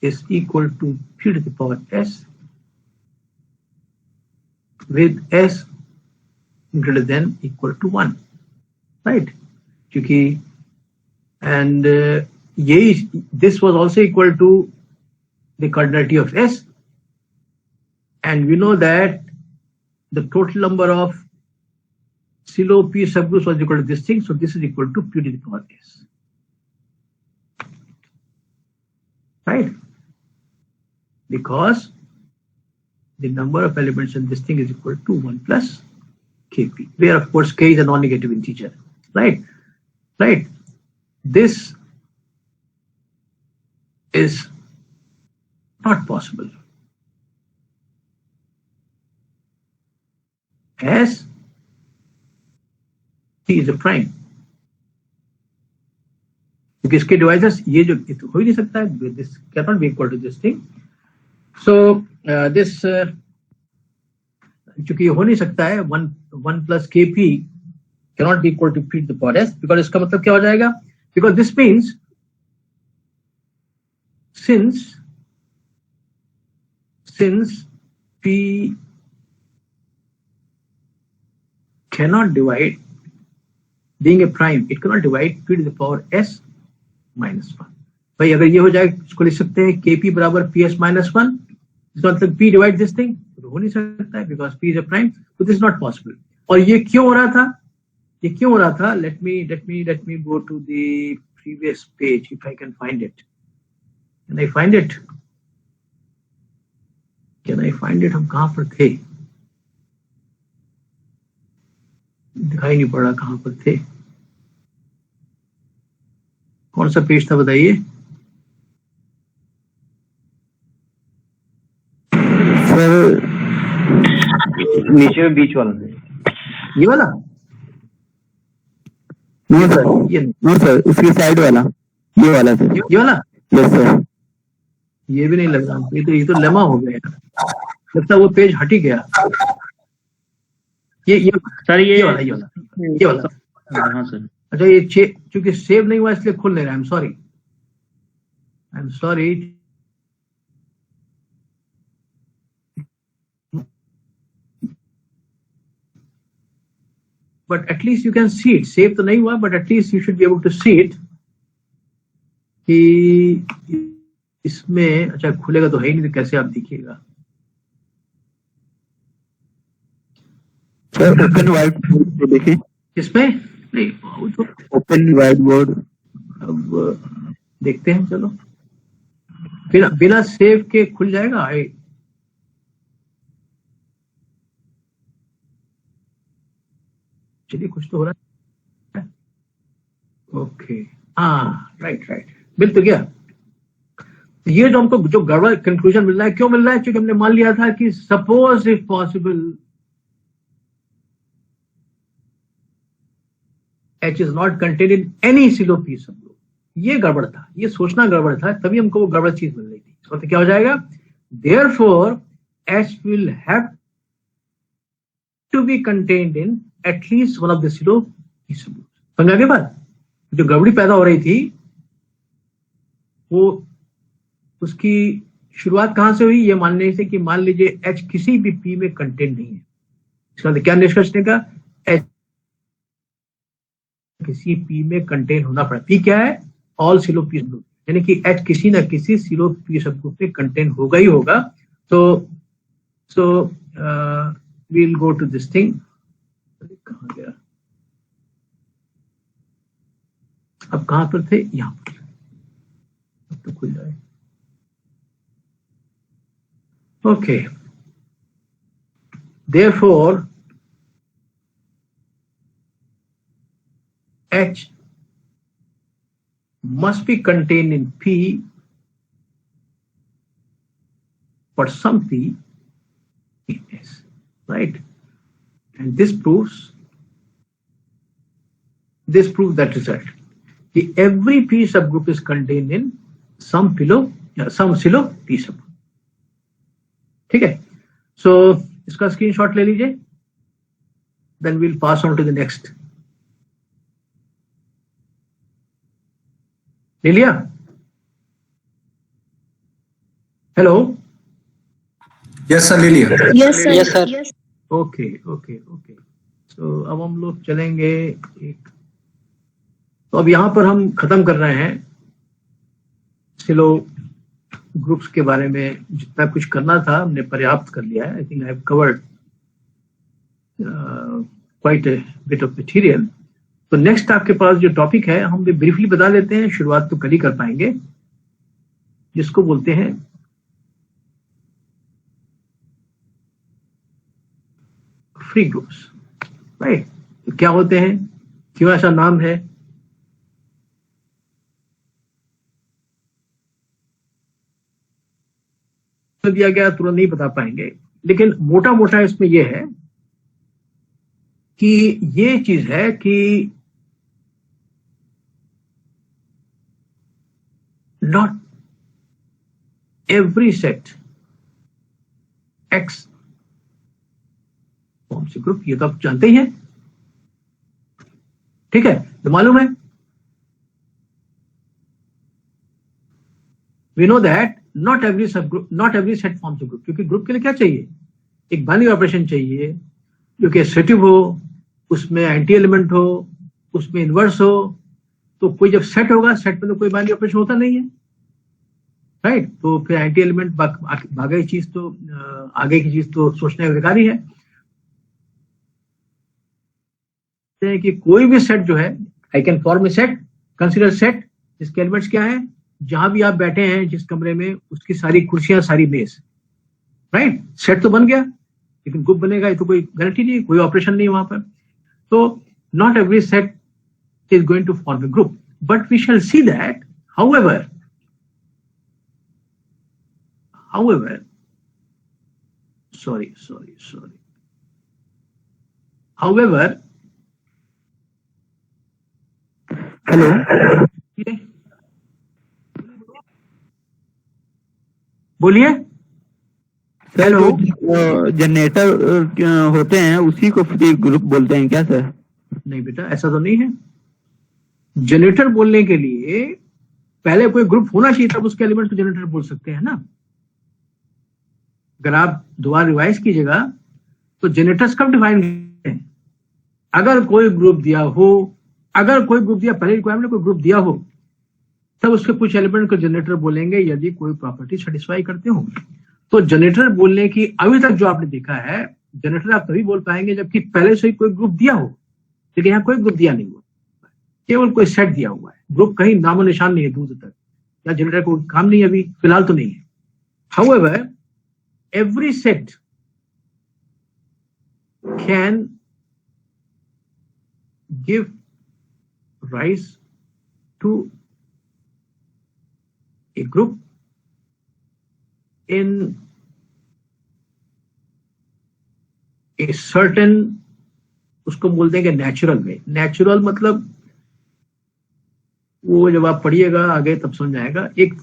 is equal to p to the power s with s greater than equal to 1, right? क्योंकि and this was also equal to the cardinality of s, and we know that the total number of Silo p subgroups was equal to this thing, so this is equal to p to the power s, right? Because the number of elements in this thing is equal to 1 plus kp, where of course k is a non-negative integer, right? This is not possible as p is a prime, क्योंकि इसके divisors ये जो हो ही नहीं सकता है, this cannot be equal to this thing. So this चूंकि हो नहीं सकता है, 1 plus kp cannot be equal to p to the power s, because इसका मतलब क्या हो जाएगा, because this means since p cannot divide, being a prime, it cannot divide p to the power s minus 1. भाई अगर ये हो जाए, इसको लिख सकते हैं kp बराबर ps minus 1, इसका मतलब p डिवाइड दिस थिंग, तो हो नहीं सकता है because p is a prime, तो दिस इज नॉट पॉसिबल। और ये क्यों हो रहा था, ये क्यों हो रहा था? Let me go to the previous page if I can find it. Can I find it? हम कहां पर थे? दिखाई नहीं पड़ा कहां पर थे। कौन सा पेज था बताइए? सर नीचे में बीच वाला, ये वाला? नो सर, ये नो सर, उसकी साइड वाला, ये वाला सर। ये वाला? Yes sir. ये भी नहीं लग रहा। ये तो लेमा हो गया, लगता है वो पेज हट ही गया। ये सर ये वाला। हाँ सर। अच्छा, ये चूंकि सेव नहीं हुआ इसलिए खुल नहीं रहा। I am sorry. But at least you can see it. Save तो नहीं हुआ but at least you should be able to see it कि इसमें। अच्छा, खुलेगा तो है ही नहीं, तो कैसे आप दिखिएगा? सर ओपन व्हाइट बोर्ड देखिए। इसमें नहीं, ओपन व्हाइट बोर्ड। अब देखते हैं, चलो। बिना सेव के खुल जाएगा? चलिए, कुछ तो हो रहा है। ओके, हाँ, राइट, मिल तो गया। ये जो हमको जो गड़बड़ कंक्लूजन मिल रहा है, क्यों मिल रहा है? क्योंकि हमने मान लिया था कि suppose if possible H is not contained in any silo p subgroup। ये गड़बड़ था, ये सोचना गड़बड़ था, तभी हमको वो गड़बड़ चीज मिल रही थी। इसका मतलब क्या हो जाएगा? Therefore H will have to be contained in at least one of the silo p subgroups। समझ आगे बात? जो गड़बड़ी पैदा हो रही थी वो उसकी शुरुआत कहां से हुई? ये मानने से कि मान लीजिए H किसी भी P में कंटेंट नहीं है। इसका मतलब क्या निष्कर्ष निकला? H किसी P में कंटेन होना पड़ा। P क्या है? ऑल सिलो P सबग्रुप, यानी कि H किसी ना किसी सिलो P सबग्रुप में कंटेन होगा ही होगा। सो we'll go to this thing। कहां गया? अब कहां पर थे? यहां पर। अब तो खुल जाए। Okay, therefore H must be contained in P for some P in S, right? And this proves that result. Every P subgroup is contained in some silo P subgroup। ठीक है? So इसका स्क्रीनशॉट ले लीजिए, then we'll pass on to the next। ले लिया? Hello? Yes sir, ले लिया। Yes sir. Okay. तो अब हम लोग चलेंगे तो अब यहां पर हम खत्म कर रहे हैं सिलो ग्रुप्स के बारे में। जितना कुछ करना था हमने पर्याप्त कर लिया है। I think I have covered quite a bit of material. तो नेक्स्ट आपके पास जो टॉपिक है हम भी ब्रीफली बता देते हैं, शुरुआत तो कल ही कर पाएंगे, जिसको बोलते हैं फ्री ग्रुप्स, राइट? तो क्या होते हैं, क्यों ऐसा नाम है? तो दिया गया तुरंत नहीं बता पाएंगे, लेकिन मोटा मोटा इसमें यह है कि ये चीज है कि not every set X forms a group। ये तो आप जानते ही हैं, ठीक है? तो मालूम है, we know that not every set forms a group। क्योंकि ग्रुप के लिए क्या चाहिए? एक बाइनरी ऑपरेशन चाहिए जो कि एसोसिएटिव हो, उसमें एंटी एलिमेंट हो, उसमें इनवर्स हो। तो कोई जब सेट होगा, सेट में तो कोई बाइनरी ऑपरेशन होता नहीं है, राइट? तो फिर एंटी एलिमेंट भागे चीज तो आगे की चीज तो सोचने का अधिकार ही है। हैं कि कोई भी सेट जो है, I can form A set, consider set जिसके एलिमेंट्स क्या है, जहां भी आप बैठे हैं जिस कमरे में, उसकी सारी कुर्सियां, सारी मेज, राइट, सेट तो बन गया, लेकिन ग्रुप बनेगा ये तो कोई गारंटी नहीं, कोई ऑपरेशन नहीं वहां पर। तो not every set is going to form a group, but we shall see that. However, sorry. However, hello बोलिए। सर, जो जनरेटर होते हैं उसी को फ्री ग्रुप बोलते हैं क्या सर? नहीं बेटा, ऐसा तो नहीं है। जनरेटर बोलने के लिए पहले कोई ग्रुप होना चाहिए, तब उसके एलिमेंट को जनरेटर बोल सकते हैं ना। अगर आप दोबारा रिवाइज कीजिएगा तो जनरेटर्स कब डिफाइन हैं? अगर कोई ग्रुप दिया हो, पहले रिक्वायरमेंट में कोई ग्रुप दिया हो, तब उसके कुछ एलिमेंट को जनरेटर बोलेंगे यदि कोई प्रॉपर्टी सेटिस्फाई करते हो। तो जनरेटर बोलने की अभी तक जो आपने देखा है, जनरेटर आप तभी बोल पाएंगे जबकि पहले से ही कोई ग्रुप दिया हो, लेकिन यहाँ कोई ग्रुप दिया नहीं हुआ, केवल कोई सेट दिया हुआ है। ग्रुप कहीं नामो निशान नहीं है दूर तक, या जनरेटर को काम नहीं, अभी फिलहाल तो नहीं है। However, every set can give rise to a group in a certain, उसको बोलते हैं कि नेचुरल वे। नेचुरल मतलब वो जब आप पढ़िएगा आगे तब समझ आएगा। एक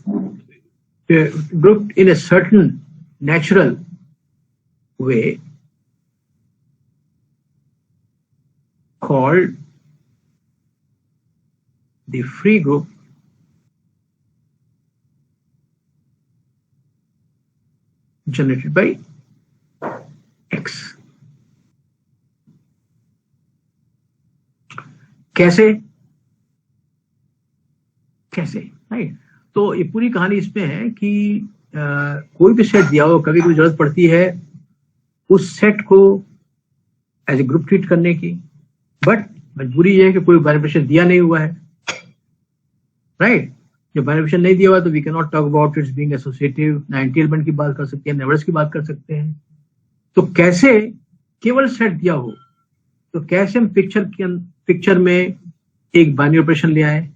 group in a certain natural way called the free group generated by x. कैसे राइट? तो ये पूरी कहानी इसमें है कि कोई भी सेट दिया हो, कभी कोई जरूरत पड़ती है उस सेट को एज ए ग्रुप ट्रीट करने की, बट मजबूरी ये है कि कोई बेनिफिशियल दिया नहीं हुआ है, राइट? जब बेनिफिशियल नहीं दिया हुआ तो we can not talk about its being associative, ना एंटीएलमेंट की बात कर सकते हैं, नेबर्स की बात कर सकते हैं। तो कैसे केवल सेट दिया हो तो कैसे हम पिक्चर में एक बाइनरी ऑपरेशन ले आए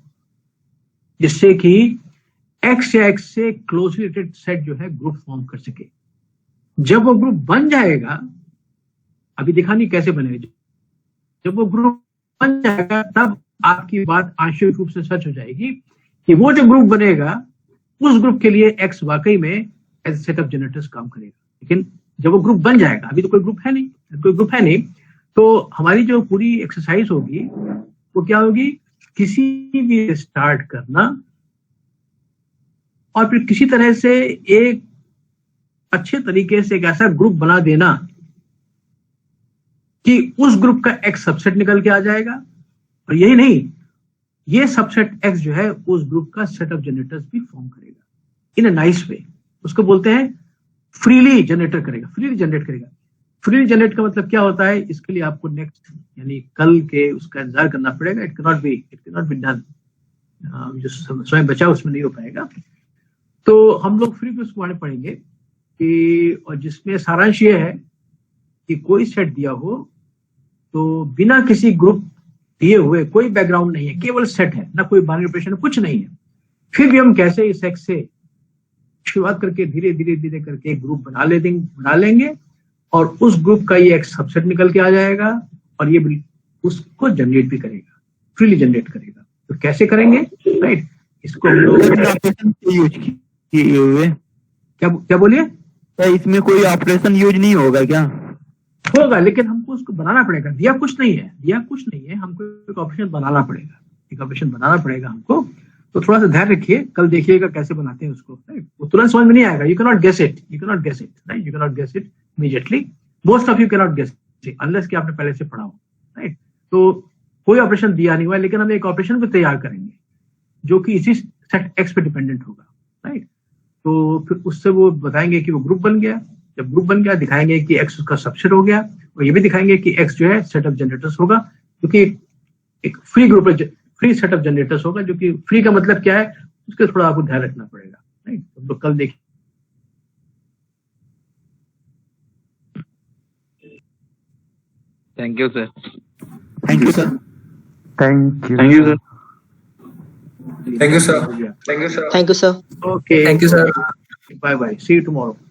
जिससे कि एक्स या एक्स से क्लोजली रिलेटेड सेट जो है ग्रुप फॉर्म कर सके। जब वो ग्रुप बन जाएगा, अभी दिखा नहीं कैसे बनेगा, जब वो ग्रुप बन जाएगा तब आपकी बात आंशिक रूप से सच हो जाएगी कि वो जो ग्रुप बनेगा उस ग्रुप के लिए एक्स वाकई में एज सेट ऑफ जनरेटर्स काम करेगा। लेकिन जब वो ग्रुप बन जाएगा, अभी तो कोई ग्रुप है नहीं, तो हमारी जो पूरी एक्सरसाइज होगी वो क्या होगी, किसी भी स्टार्ट करना और फिर किसी तरह से एक अच्छे तरीके से एक ऐसा ग्रुप बना देना कि उस ग्रुप का एक सबसेट निकल के आ जाएगा, और यही नहीं, ये सबसेट एक्स जो है उस ग्रुप का सेट ऑफ जनरेटर्स भी फॉर्म करेगा इन अ नाइस वे। उसको बोलते हैं फ्रीली जनरेट करेगा। फ्रीली जनरेट का मतलब क्या होता है, इसके लिए आपको नेक्स्ट यानी कल के उसका इंतजार करना पड़ेगा। It can not be done, जो स्वयं बचा उसमें नहीं हो पाएगा। तो हम लोग फ्री पे उसको पढ़ेंगे कि, और जिसमें सारांश ये है कि कोई सेट दिया हो तो बिना किसी ग्रुप दिए हुए, कोई बैकग्राउंड नहीं है, केवल सेट है, ना कोई बाइनरी ऑपरेशन, कुछ नहीं है, फिर भी हम कैसे इस एक्स से शुरुआत करके धीरे धीरे करके एक ग्रुप बना लेंगे और उस ग्रुप का ये एक सबसेट निकल के आ जाएगा और ये उसको जनरेट भी करेगा, फ्रीली जनरेट करेगा। तो कैसे करेंगे, राइट? इसको हम लोग यूज किए हुए क्या बोलिए? तो इसमें कोई ऑपरेशन यूज नहीं होगा क्या? होगा, लेकिन हमको उसको बनाना पड़ेगा। दिया कुछ नहीं है, हमको एक ऑपरेशन बनाना पड़ेगा हमको। तो थोड़ा सा ध्यान रखिए, कल देखिएगा कैसे बनाते हैं उसको, राइट? वो तुरंत समझ में नहीं आएगा। You can not guess it, right? You can not guess it immediately. Most of you can not guess it unless कि आपने पहले से पढ़ा हो, राइट? तो कोई ऑपरेशन दिया नहीं हुआ है, लेकिन हम एक ऑपरेशन को तैयार करेंगे जो कि इसी सेट एक्स पे डिपेंडेंट होगा, राइट? तो फिर उससे वो बताएंगे कि वो ग्रुप बन गया। जब ग्रुप बन गया दिखाएंगे कि एक्स उसका सबसेट हो गया, और ये भी दिखाएंगे कि एक्स जो है सेट ऑफ जनरेटर्स होगा। क्योंकि एक free group free set of generators होगा, जो कि फ्री का मतलब क्या है उसके थोड़ा आपको ध्यान रखना पड़ेगा, राइट। तो कल देखिए। Thank you sir. Thank you sir. Thank you. Thank you sir. Thank you, sir. Yeah. Thank you, sir. Thank you, sir. Okay. Thank you, sir. Bye bye. See you tomorrow.